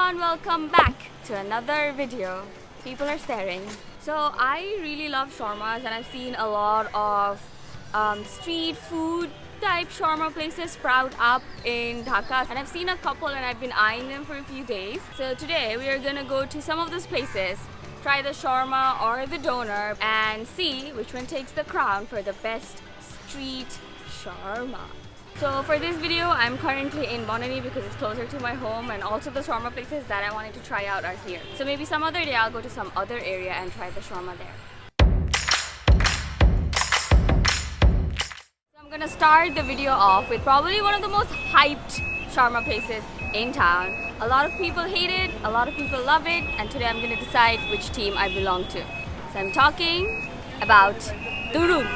everyone, welcome back to another video. People are staring. So I really love shawarmas and I've seen a lot of street food type shawarma places sprout up in Dhaka, and I've seen a couple and I've been eyeing them for a few days. So today we are gonna go to some of those places, try the shawarma or the doner and see which one takes the crown for the best street shawarma. So for this video, I'm currently in Bonani because it's closer to my home, and also the shawarma places that I wanted to try out are here. So maybe some other day I'll go to some other area and try the shawarma there. So I'm gonna start the video off with probably one of the most hyped shawarma places in town. A lot of people hate it, a lot of people love it, and today I'm gonna decide which team I belong to. So I'm talking about Durum.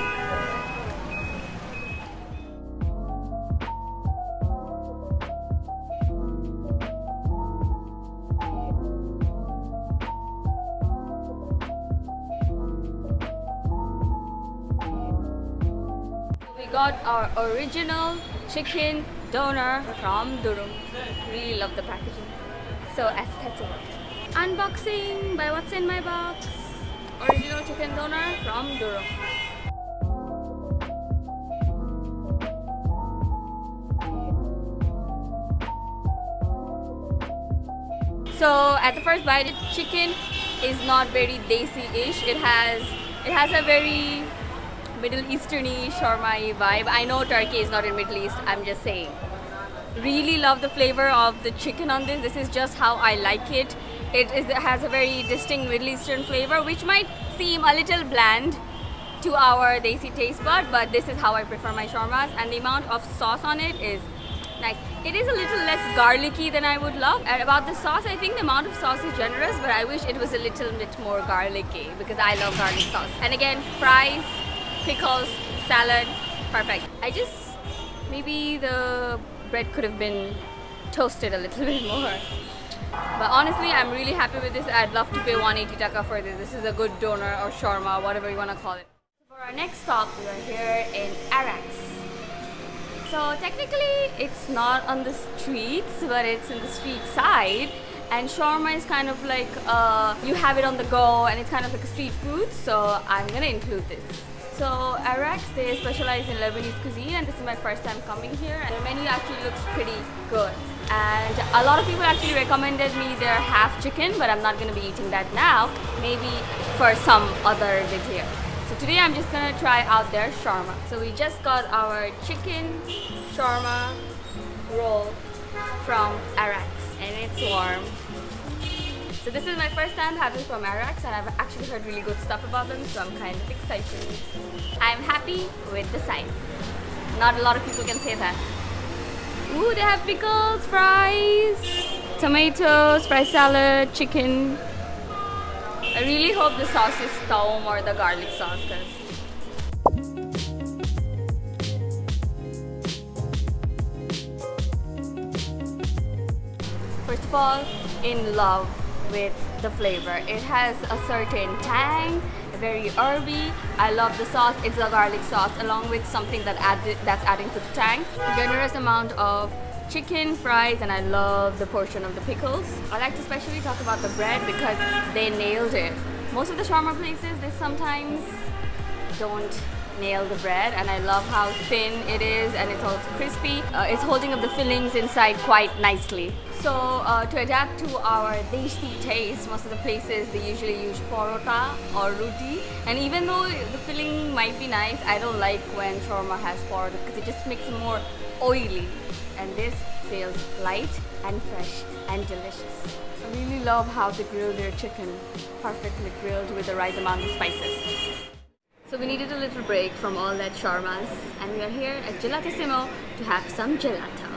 Got our original chicken doner from Durum. Really love the packaging. So aesthetic. Unboxing by Whatsinmyboxx. Original chicken doner from Durum. So at the first bite, the chicken is not very desi-ish. It has a very Middle Eastern-y shawarma vibe. I know Turkey is not in Middle East, I'm just saying. Really love the flavor of the chicken on this. This is just how I like it. It has a very distinct Middle Eastern flavor, which might seem a little bland to our desi taste bud, but this is how I prefer my shawarmas, and the amount of sauce on it is nice. It is a little less garlicky than I would love. And about the sauce, I think the amount of sauce is generous, but I wish it was a little bit more garlicky because I love garlic sauce. And again, fries, pickles, salad, perfect. Maybe the bread could have been toasted a little bit more. But honestly, I'm really happy with this. I'd love to pay 180 taka for this. This is a good doner or shawarma, whatever you want to call it. For our next stop, we are here in Arax. So technically, it's not on the streets, but it's in the street side. And shawarma is kind of like, you have it on the go, and it's kind of like a street food. So I'm gonna include this. So Arax, they specialize in Lebanese cuisine, and this is my first time coming here, and their menu actually looks pretty good. And a lot of people actually recommended me their half chicken, but I'm not going to be eating that now, maybe for some other video. So today I'm just going to try out their shawarma. So we just got our chicken shawarma roll from Arax, and it's warm. So this is my first time having from Arax, and I've actually heard really good stuff about them, so I'm kind of excited. I'm happy with the size. Not a lot of people can say that. Ooh, they have pickles, fries, tomatoes, fry salad, chicken. I really hope the sauce is taum or the garlic sauce, First of all, in love with the flavor. It has a certain tang, very herby. I love the sauce. It's a garlic sauce along with something that's adding to the tang. Generous amount of chicken, fries, and I love the portion of the pickles. I like to especially talk about the bread because they nailed it. Most of the shawarma places, they sometimes don't nail the bread, and I love how thin it is, and it's also crispy. It's holding up the fillings inside quite nicely. So to adapt to our desi taste, most of the places they usually use porota or roti, and even though the filling might be nice, I don't like when shawarma has porota because it just makes it more oily, and this feels light and fresh and delicious. I really love how they grill their chicken, perfectly grilled with the right amount of spices. So we needed a little break from all that shawarmas, and we are here at Gelatissimo to have some gelato.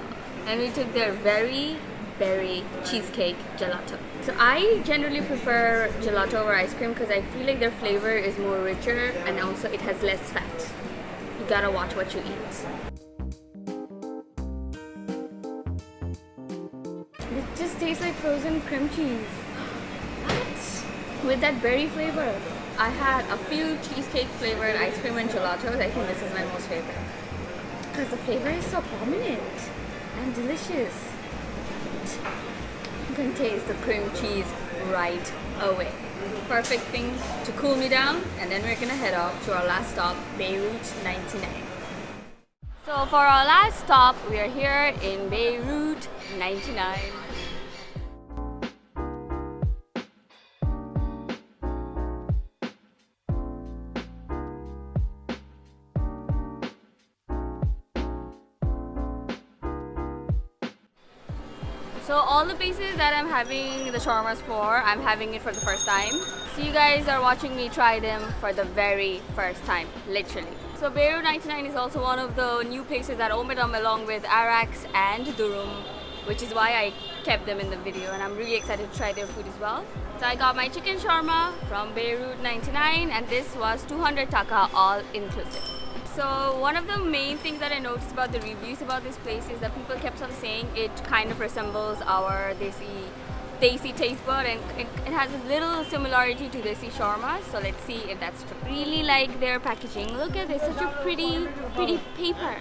And we took their very berry cheesecake gelato. So I generally prefer gelato over ice cream because I feel like their flavor is more richer, and also it has less fat. You gotta watch what you eat. It just tastes like frozen cream cheese. What? With that berry flavor. I had a few cheesecake flavored ice cream and gelatos. I think this is my most favorite because the flavor is so prominent and delicious. can taste the cream cheese right away. Perfect thing to cool me down, and then we're gonna head off to our last stop, Beirut 99. So for our last stop, we are here in Beirut 99. So all the places that I'm having the shawarmas for, I'm having it for the first time. So you guys are watching me try them for the very first time, literally. So Beirut 99 is also one of the new places that opened up along with Arax and Durum, which is why I kept them in the video, and I'm really excited to try their food as well. So I got my chicken shawarma from Beirut 99, and this was 200 taka all inclusive. So one of the main things that I noticed about the reviews about this place is that people kept on saying it kind of resembles our desi taste bud, and it has a little similarity to desi shawarma. So let's see if that's true. Really like their packaging. Look at this, such a pretty paper.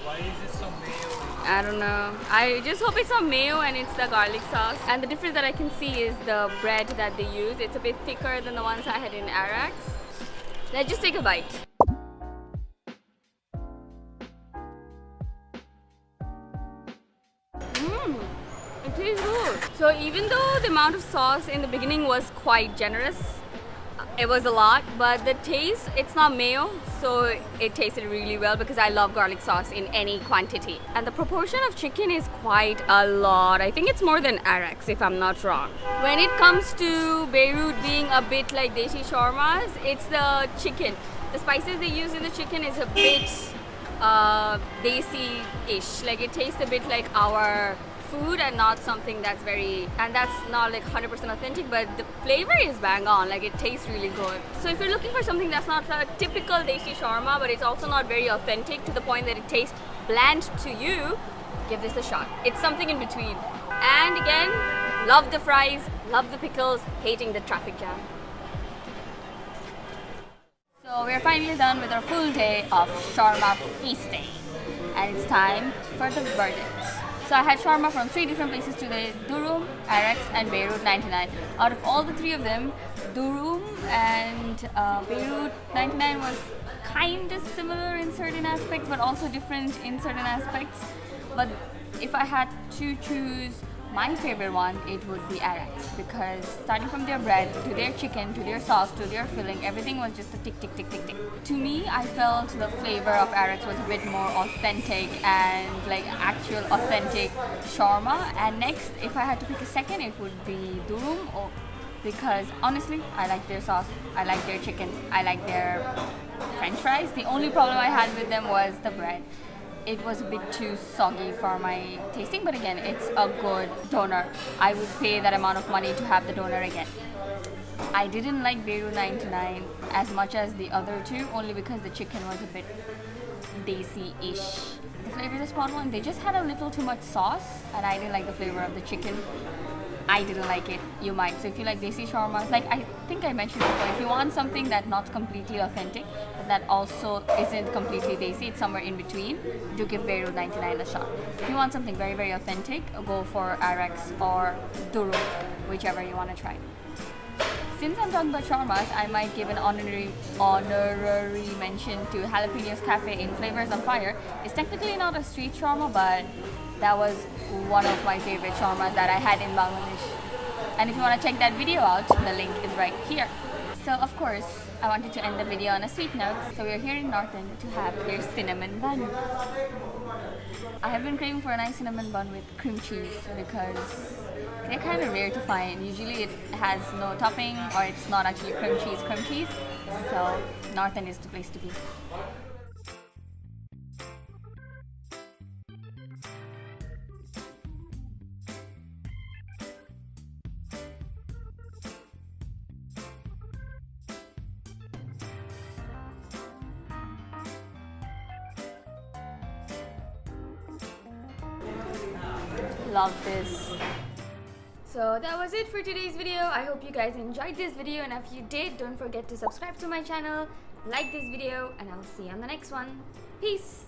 Why is it so mayo? I don't know. I just hope it's not mayo and it's the garlic sauce. And the difference that I can see is the bread that they use. It's a bit thicker than the ones I had in Arax. Let's just take a bite. It tastes good. So even though the amount of sauce in the beginning was quite generous, it was a lot, but the taste, it's not mayo, so it tasted really well because I love garlic sauce in any quantity. And the proportion of chicken is quite a lot. I think it's more than Arax, if I'm not wrong. When it comes to Beirut being a bit like desi shawarmas, it's the chicken. The spices they use in the chicken is a bit desi-ish. Like it tastes a bit like our food and not something that's not like 100% authentic, but the flavor is bang on. Like it tastes really good. So if you're looking for something that's not a typical desi shawarma, but it's also not very authentic to the point that it tastes bland to you, give this a shot. It's something in between. And again, love the fries, love the pickles, hating the traffic jam. So we're finally done with our full day of shawarma feasting, and it's time for the verdict. So I had shawarma from 3 different places today: Durum, Arax and Beirut 99. Out of all the 3 of them, Durum and Beirut 99 was kind of similar in certain aspects, but also different in certain aspects. But if I had to choose my favorite one, it would be Arax, because starting from their bread to their chicken to their sauce to their filling, everything was just a tick tick tick tick tick. To me, I felt the flavor of Arax was a bit more authentic and like actual authentic shawarma. And next, if I had to pick a second, it would be Durum, because honestly, I like their sauce, I like their chicken, I like their French fries. The only problem I had with them was the bread. It was a bit too soggy for my tasting, but again, it's a good doner. I would pay that amount of money to have the doner again. I didn't like Beirut 99 as much as the other 2, only because the chicken was a bit desi-ish. The flavor is a spot on. They just had a little too much sauce, and I didn't like the flavor of the chicken. I didn't like it. You might. So if you like desi shawarma, like I think I mentioned before, if you want something that's not completely authentic, but that also isn't completely desi, it's somewhere in between, do give Beirut 99 a shot. If you want something very, very authentic, go for Arax or Durum, whichever you want to try. Since I'm talking about shawarmas, I might give an honorary mention to Jalapenos Cafe in Flavors on Fire. It's technically not a street shawarma, but that was one of my favorite shawarmas that I had in Bangladesh. And if you want to check that video out, the link is right here. So of course, I wanted to end the video on a sweet note. So we're here in North End to have their cinnamon bun. I have been craving for a nice cinnamon bun with cream cheese because they're kind of rare to find. Usually it has no topping, or it's not actually cream cheese. So North End is the place to be. Love this. So that was it for today's video. I hope you guys enjoyed this video, and if you did, don't forget to subscribe to my channel, like this video, and I'll see you on the next one. Peace.